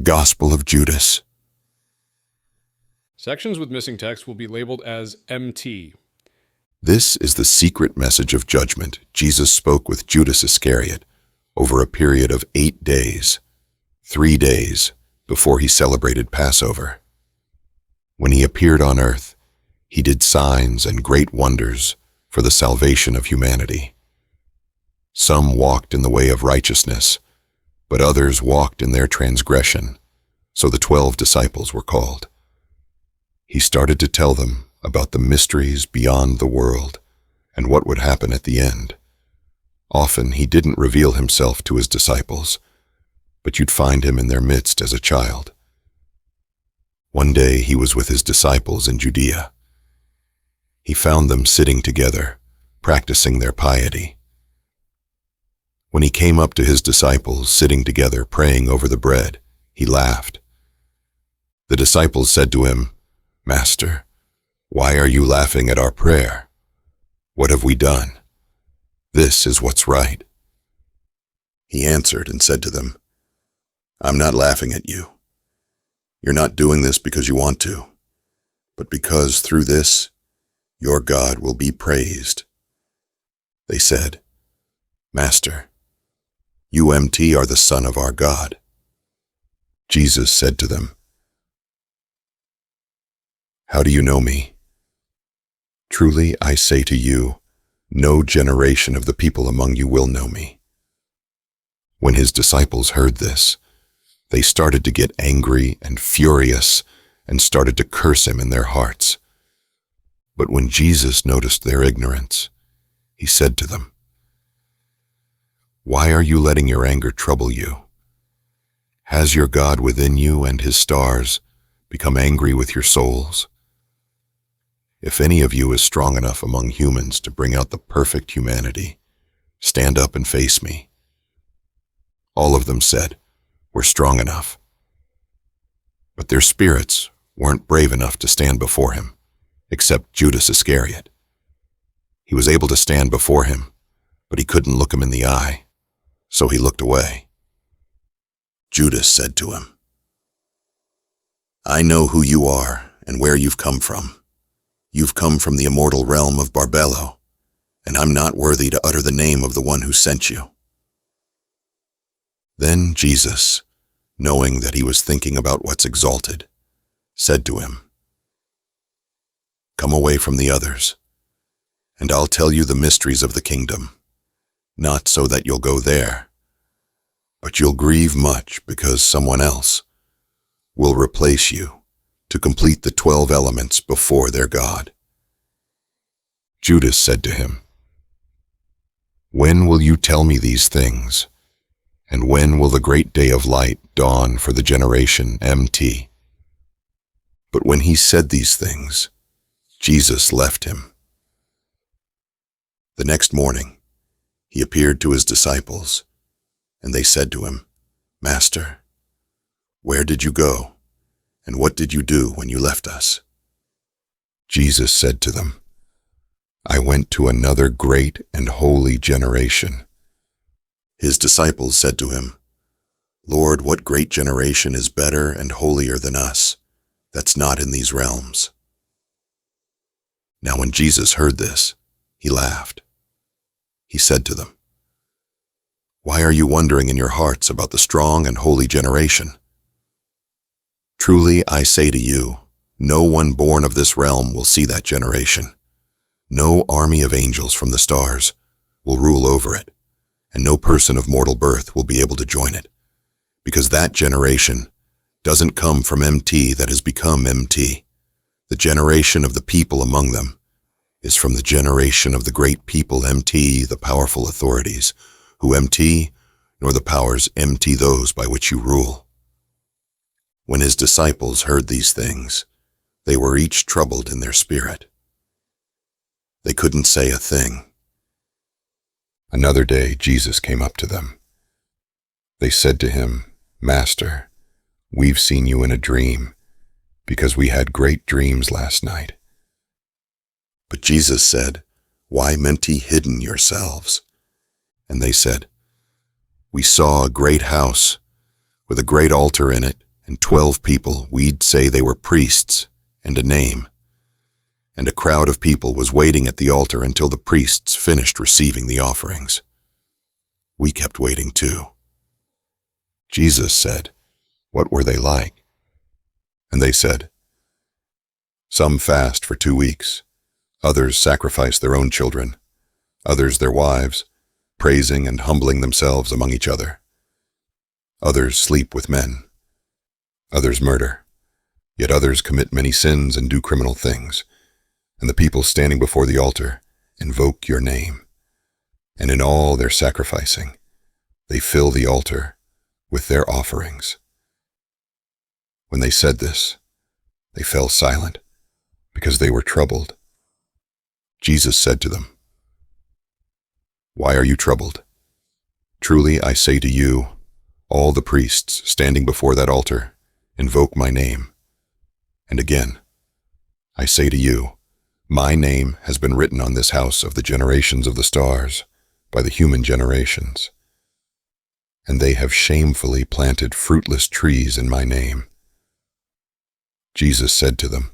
Gospel of Judas. Sections with missing text will be labeled as MT. This is the secret message of judgment Jesus spoke with Judas Iscariot over a period of 8 days, 3 days before he celebrated Passover. When he appeared on earth, he did signs and great wonders for the salvation of humanity. Some walked in the way of righteousness, but others walked in their transgression, so the 12 disciples were called. He started to tell them about the mysteries beyond the world and what would happen at the end. Often he didn't reveal himself to his disciples, but you'd find him in their midst as a child. One day he was with his disciples in Judea. He found them sitting together, practicing their piety. When he came up to his disciples sitting together praying over the bread, he laughed. The disciples said to him, "Master, why are you laughing at our prayer? What have we done? This is what's right." He answered and said to them, "I'm not laughing at you. You're not doing this because you want to, but because through this, your God will be praised." They said, "Master, you MT are the Son of our God." Jesus said to them, "How do you know me? Truly I say to you, no generation of the people among you will know me." When his disciples heard this, they started to get angry and furious and started to curse him in their hearts. But when Jesus noticed their ignorance, he said to them, "Why are you letting your anger trouble you? Has your God within you and his stars become angry with your souls? If any of you is strong enough among humans to bring out the perfect humanity, stand up and face me." All of them said, "We're strong enough." But their spirits weren't brave enough to stand before him, except Judas Iscariot. He was able to stand before him, but he couldn't look him in the eye, so he looked away. Judas said to him, "I know who you are and where you've come from. You've come from the immortal realm of Barbello, and I'm not worthy to utter the name of the one who sent you." Then Jesus, knowing that he was thinking about what's exalted, said to him, "Come away from the others, and I'll tell you the mysteries of the kingdom, not so that you'll go there, but you'll grieve much because someone else will replace you to complete the 12 elements before their God." Judas said to him, "When will you tell me these things? And when will the great day of light dawn for the generation MT?" But when he said these things, Jesus left him. The next morning, he appeared to his disciples, and they said to him, "Master, where did you go? And what did you do when you left us?" Jesus said to them, "I went to another great and holy generation." His disciples said to him, "Lord, what great generation is better and holier than us, that's not in these realms?" Now when Jesus heard this, he laughed. He said to them, "Why are you wondering in your hearts about the strong and holy generation? Truly I say to you, no one born of this realm will see that generation. No army of angels from the stars will rule over it, and no person of mortal birth will be able to join it, because that generation doesn't come from MT that has become MT. The generation of the people among them is from the generation of the great people MT, the powerful authorities, who MT, nor the powers MT those by which you rule." When his disciples heard these things, they were each troubled in their spirit. They couldn't say a thing. Another day Jesus came up to them. They said to him, "Master, we've seen you in a dream, because we had great dreams last night." But Jesus said, "Why MT hidden yourselves?" And they said, "We saw a great house with a great altar in it and 12 people, we'd say they were priests, and a name. And a crowd of people was waiting at the altar until the priests finished receiving the offerings. We kept waiting too. Jesus said, "What were they like?" And they said, "Some fast for 2 weeks. Others sacrifice their own children. Others their wives, praising and humbling themselves among each other. Others sleep with men. Others murder. Yet others commit many sins and do criminal things. And the people standing before the altar invoke your name. And in all their sacrificing, they fill the altar with their offerings." When they said this, they fell silent, because they were troubled. Jesus said to them, "Why are you troubled? Truly I say to you, all the priests standing before that altar invoke my name. And again, I say to you, my name has been written on this house of the generations of the stars by the human generations. And they have shamefully planted fruitless trees in my name." Jesus said to them,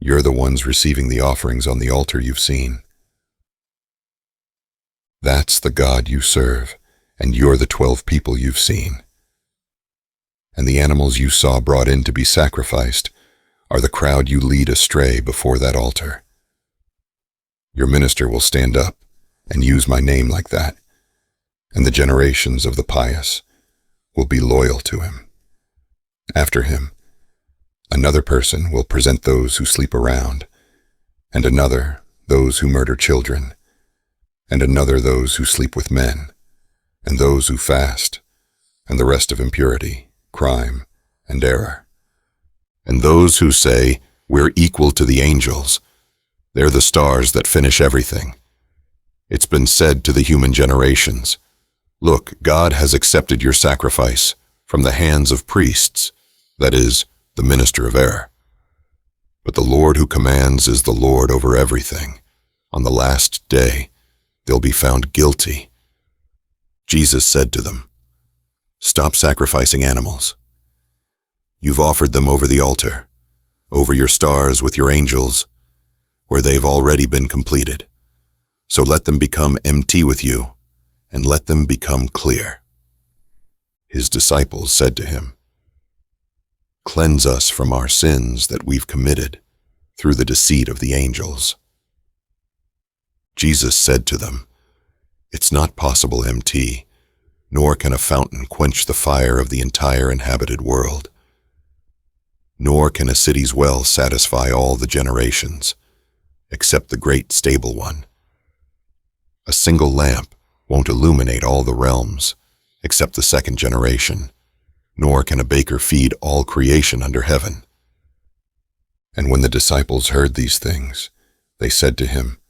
"You're the ones receiving the offerings on the altar you've seen. That's the God you serve, and you're the 12 people you've seen. And the animals you saw brought in to be sacrificed are the crowd you lead astray before that altar. Your minister will stand up and use my name like that, and the generations of the pious will be loyal to him. After him, another person will present those who sleep around, and another those who murder children, and another those who sleep with men, and those who fast, and the rest of impurity, crime, and error. And those who say, 'We're equal to the angels,' they're the stars that finish everything. It's been said to the human generations, 'Look, God has accepted your sacrifice from the hands of priests,' that is, the minister of error. But the Lord who commands is the Lord over everything. On the last day, they'll be found guilty." Jesus said to them, "Stop sacrificing animals. You've offered them over the altar, over your stars with your angels, where they've already been completed. So let them become empty with you, and let them become clear." His disciples said to him, "Cleanse us from our sins that we've committed through the deceit of the angels." Jesus said to them, "It's not possible, MT, nor can a fountain quench the fire of the entire inhabited world. Nor can a city's well satisfy all the generations, except the great stable one. A single lamp won't illuminate all the realms, except the second generation, nor can a baker feed all creation under heaven." And when the disciples heard these things, they said to him,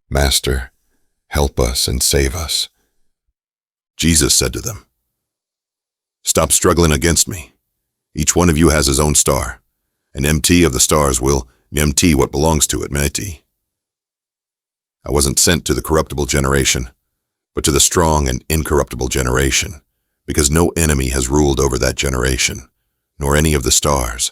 "Master, help us and save us." Jesus said to them, "Stop struggling against me. Each one of you has his own star, and MT of the stars will MT what belongs to it, MT. I wasn't sent to the corruptible generation, but to the strong and incorruptible generation, because no enemy has ruled over that generation, nor any of the stars.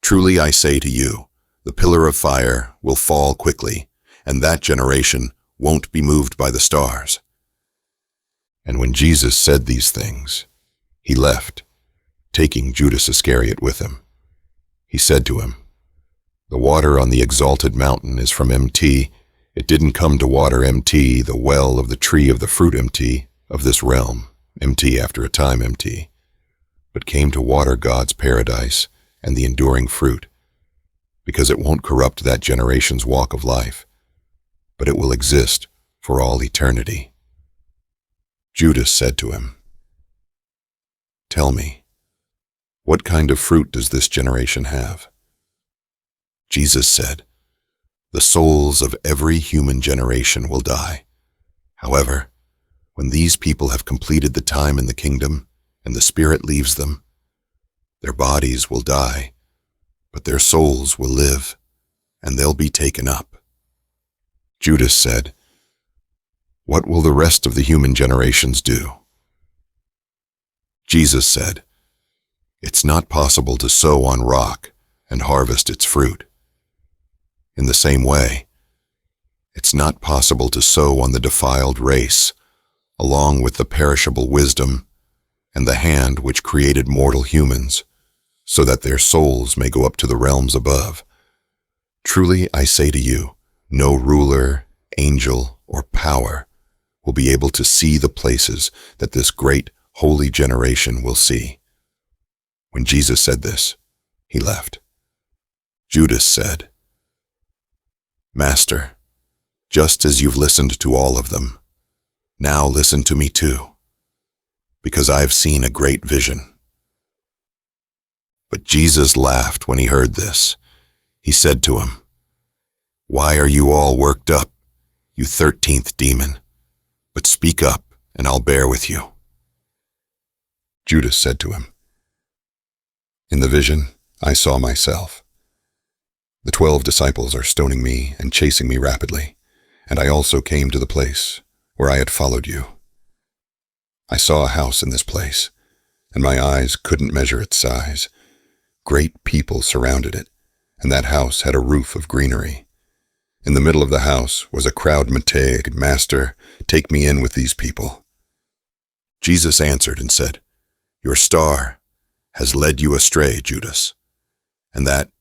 Truly I say to you, the pillar of fire will fall quickly, and that generation won't be moved by the stars." And when Jesus said these things, he left, taking Judas Iscariot with him. He said to him, "The water on the exalted mountain is from MT. It didn't come to water MT, the well of the tree of the fruit MT, of this realm, MT after a time MT, but came to water God's paradise and the enduring fruit, because it won't corrupt that generation's walk of life, but it will exist for all eternity." Judas said to him, "Tell me, what kind of fruit does this generation have?" Jesus said, "The souls of every human generation will die. However, when these people have completed the time in the kingdom and the Spirit leaves them, their bodies will die, but their souls will live, and they'll be taken up." Judas said, "What will the rest of the human generations do?" Jesus said, "It's not possible to sow on rock and harvest its fruit. In the same way, it's not possible to sow on the defiled race, along with the perishable wisdom and the hand which created mortal humans, so that their souls may go up to the realms above. Truly I say to you, no ruler, angel, or power will be able to see the places that this great holy generation will see." When Jesus said this, he left. Judas said, "Master, just as you've listened to all of them, now listen to me too, because I've seen a great vision." But Jesus laughed when he heard this. He said to him, "Why are you all worked up, you 13th demon? But speak up, and I'll bear with you." Judas said to him, "In the vision, I saw myself. The 12 disciples are stoning me and chasing me rapidly, and I also came to the place where I had followed you. I saw a house in this place, and my eyes couldn't measure its size. Great people surrounded it, and that house had a roof of greenery. In the middle of the house was a crowd saying, 'Master, take me in with these people.' Jesus answered and said, 'Your star has led you astray, Judas, and that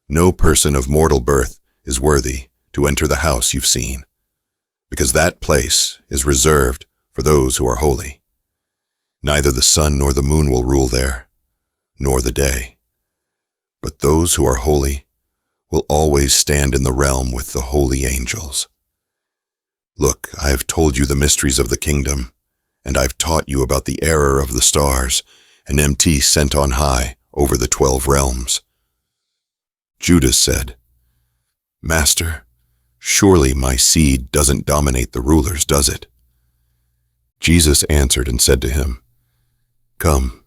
no person of mortal birth is worthy to enter the house you've seen, because that place is reserved for those who are holy. Neither the sun nor the moon will rule there, nor the day. But those who are holy will always stand in the realm with the holy angels. Look, I have told you the mysteries of the kingdom, and I've taught you about the error of the stars, an MT sent on high over the 12 realms." Judas said, "Master, surely my seed doesn't dominate the rulers, does it?" Jesus answered and said to him, "Come,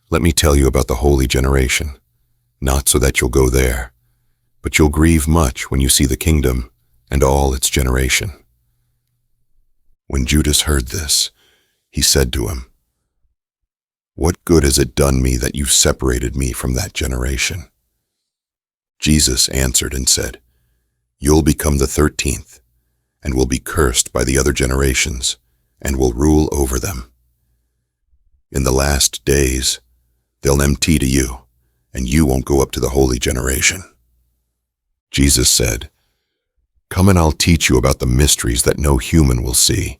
let me tell you about the holy generation, not so that you'll go there, but you'll grieve much when you see the kingdom and all its generation." When Judas heard this, he said to him, "What good has it done me that you've separated me from that generation?" Jesus answered and said, "You'll become the 13th, and will be cursed by the other generations, and will rule over them. In the last days, they'll empty to you, and you won't go up to the holy generation." Jesus said, "Come and I'll teach you about the mysteries that no human will see,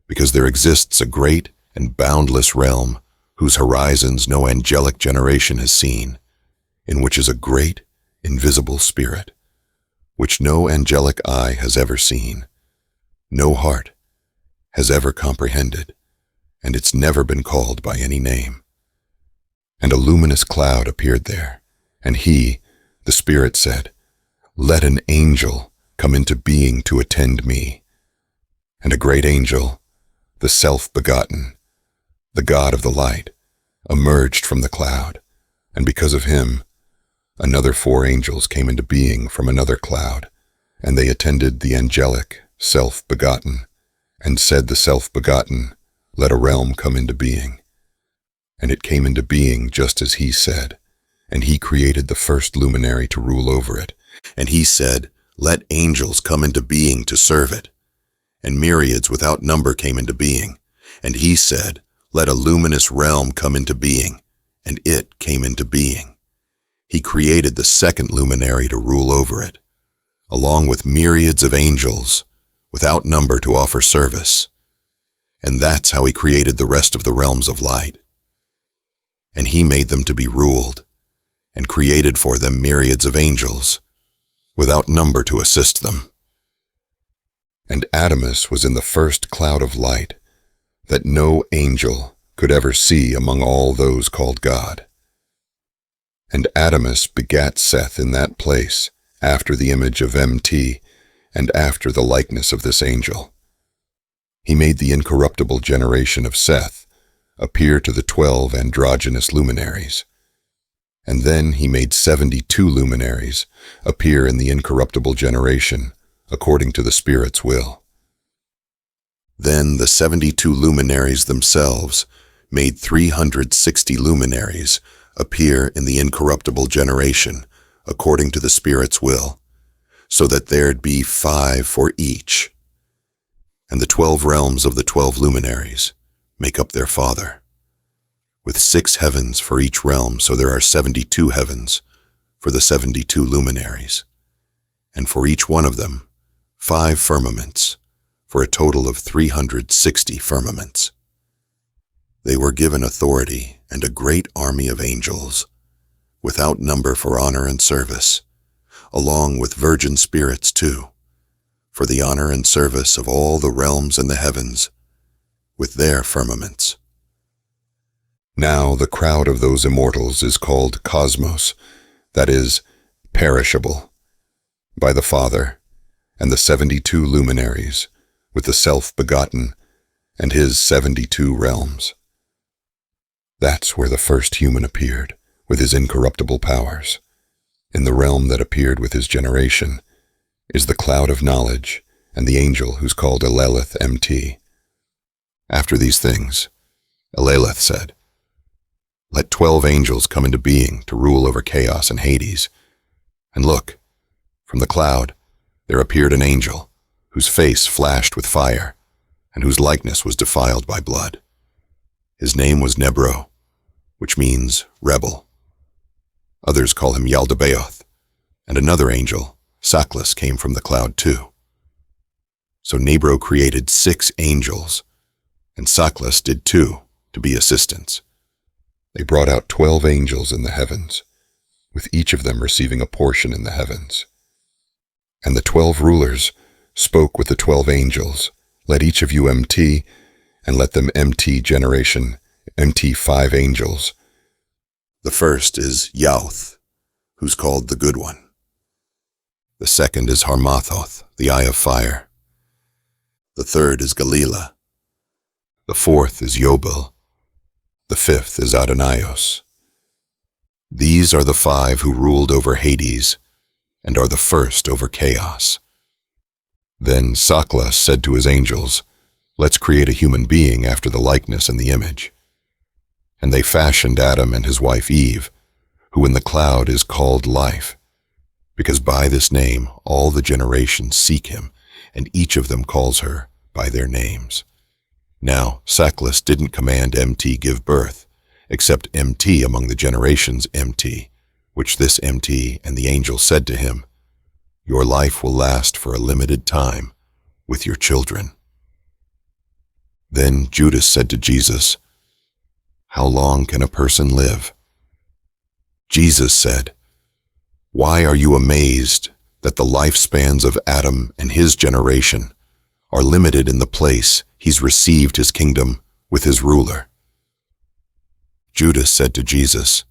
because there exists a great and boundless realm whose horizons no angelic generation has seen, in which is a great, invisible spirit, which no angelic eye has ever seen, no heart has ever comprehended, and it's never been called by any name. And a luminous cloud appeared there, and he, the Spirit, said, 'Let an angel come into being to attend me.' And a great angel, the self-begotten, the God of the light, emerged from the cloud, and because of him, another 4 angels came into being from another cloud, and they attended the angelic self-begotten, and said the self-begotten, 'Let a realm come into being.' And it came into being just as he said, and he created the first luminary to rule over it. And he said, 'Let angels come into being to serve it.' And myriads without number came into being. And he said, 'Let a luminous realm come into being,' and it came into being. He created the second luminary to rule over it, along with myriads of angels without number to offer service. And that's how he created the rest of the realms of light. And he made them to be ruled, and created for them myriads of angels, without number to assist them. And Adamus was in the first cloud of light, that no angel could ever see among all those called God. And Adamus begat Seth in that place, after the image of MT, and after the likeness of this angel. He made the incorruptible generation of Seth appear to the 12 androgynous luminaries. And then he made 72 luminaries appear in the incorruptible generation, according to the Spirit's will. Then the 72 luminaries themselves made 360 luminaries appear in the incorruptible generation, according to the Spirit's will, so that there'd be 5 for each. And the 12 realms of the 12 luminaries make up their Father, with 6 heavens for each realm, so there are 72 heavens for the 72 luminaries, and for each one of them 5 firmaments, for a total of 360 firmaments. They were given authority and a great army of angels, without number for honor and service, along with virgin spirits too, for the honor and service of all the realms in the heavens, with their firmaments. Now the crowd of those immortals is called cosmos, that is, perishable, by the Father, and the 72 luminaries, with the self-begotten, and his 72 realms. That's where the first human appeared, with his incorruptible powers. In the realm that appeared with his generation is the cloud of knowledge, and the angel who's called Eleleth MT. After these things, Eleleth said, "Let 12 angels come into being to rule over chaos and Hades. And look, from the cloud there appeared an angel, whose face flashed with fire, and whose likeness was defiled by blood. His name was Nebro, which means rebel. Others call him Yaldabaoth, and another angel, Saklas, came from the cloud too. So Nebro created 6 angels, and Saklas did 2 to be assistants. They brought out 12 angels in the heavens, with each of them receiving a portion in the heavens. And the 12 rulers spoke with the 12 angels, let each of you MT, and let them MT generation, MT 5 angels. The first is Yauth, who's called the Good One. The second is Harmathoth, the Eye of Fire. The third is Galila. The fourth is Yobel. The fifth is Adonaios. These are the 5 who ruled over Hades, and are the first over chaos. Then Saklas said to his angels, let's create a human being after the likeness and the image. And they fashioned Adam and his wife Eve, who in the cloud is called Life, because by this name all the generations seek him, and each of them calls her by their names. Now Saklas didn't command MT give birth, except MT among the generations MT, which this MT and the angel said to him, your life will last for a limited time with your children. Then Judas said to Jesus, how long can a person live? Jesus said, why are you amazed that the lifespans of Adam and his generation are limited in the place he's received his kingdom with his ruler? Judas said to Jesus,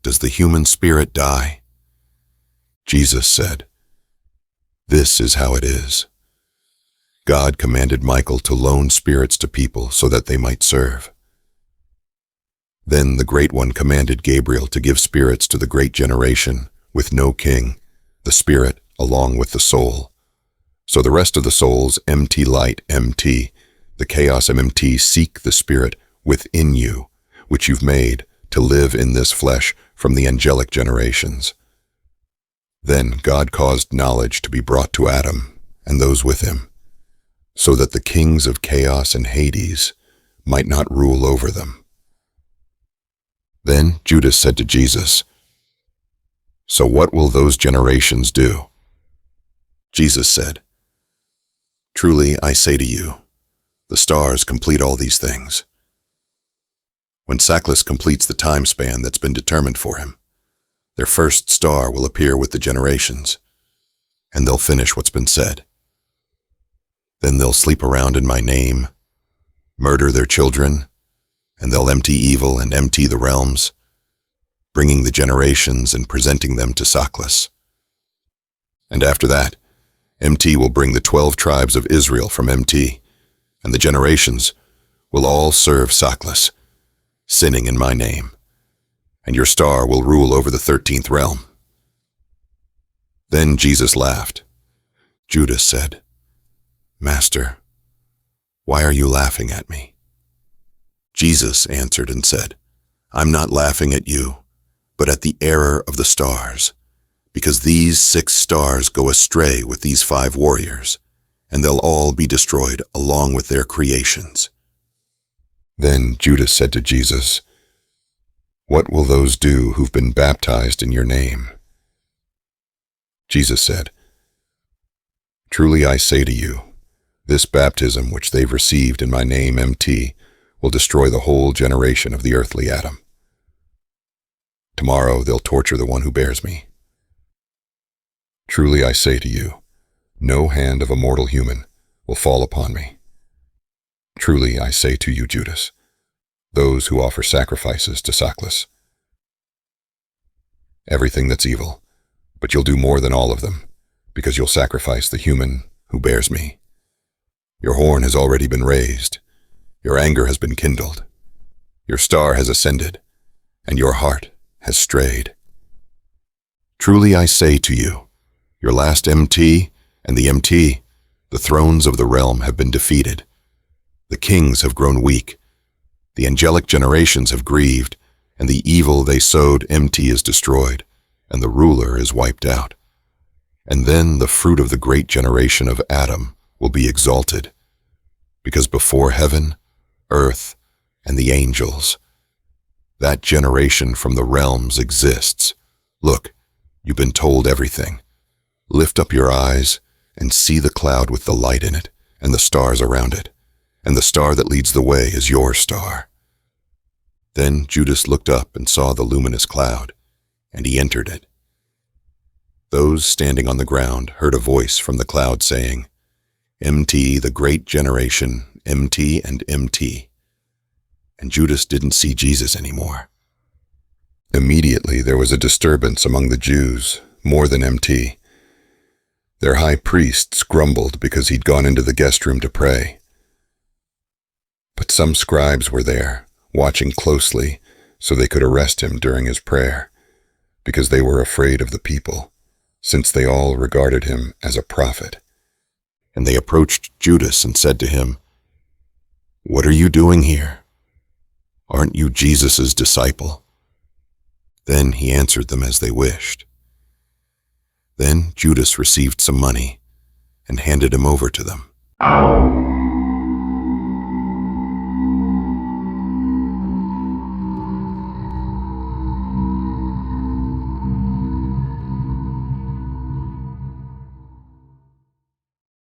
does the human spirit die? Jesus said, this is how it is. God commanded Michael to loan spirits to people so that they might serve. Then the Great One commanded Gabriel to give spirits to the great generation with no king, the spirit along with the soul. So the rest of the souls, MT Light, MT, the Chaos MMT, seek the spirit within you, which you've made to live in this flesh from the angelic generations. Then God caused knowledge to be brought to Adam and those with him, so that the kings of chaos and Hades might not rule over them. Then Judas said to Jesus, so what will those generations do? Jesus said, truly I say to you, the stars complete all these things. When Saklas completes the time span that's been determined for him, their first star will appear with the generations, and they'll finish what's been said. Then they'll sleep around in my name, murder their children, and they'll empty evil and empty the realms, bringing the generations and presenting them to Saklas. And after that, MT will bring the 12 tribes of Israel from MT, and the generations will all serve Saklas, sinning in my name, and your star will rule over the 13th realm. Then Jesus laughed. Judas said, Master, why are you laughing at me? Jesus answered and said, I'm not laughing at you, but at the error of the stars, because these 6 stars go astray with these 5 warriors, and they'll all be destroyed along with their creations. Then Judas said to Jesus, What will those do who've been baptized in your name? Jesus said, Truly I say to you, this baptism which they've received in my name, MT, will destroy the whole generation of the earthly Adam. Tomorrow they'll torture the one who bears me. Truly I say to you, no hand of a mortal human will fall upon me. Truly I say to you, Judas, those who offer sacrifices to Saklas. Everything that's evil, but you'll do more than all of them, because you'll sacrifice the human who bears me. Your horn has already been raised, your anger has been kindled, your star has ascended, and your heart has strayed. Truly I say to you, your last MT and the MT, the thrones of the realm have been defeated. The kings have grown weak, the angelic generations have grieved, and the evil they sowed MT is destroyed, and the ruler is wiped out. And then the fruit of the great generation of Adam will be exalted, because before heaven, earth, and the angels, that generation from the realms exists. Look, you've been told everything. Lift up your eyes and see the cloud with the light in it and the stars around it, and the star that leads the way is your star. Then Judas looked up and saw the luminous cloud, and he entered it. Those standing on the ground heard a voice from the cloud saying, MT, the great generation, MT and MT. And Judas didn't see Jesus anymore. Immediately there was a disturbance among the Jews, more than MT. Their high priests grumbled because he'd gone into the guest room to pray. But some scribes were there, watching closely so they could arrest him during his prayer, because they were afraid of the people, since they all regarded him as a prophet. And they approached Judas and said to him, What are you doing here? Aren't you Jesus' disciple? Then he answered them as they wished. Then Judas received some money and handed him over to them.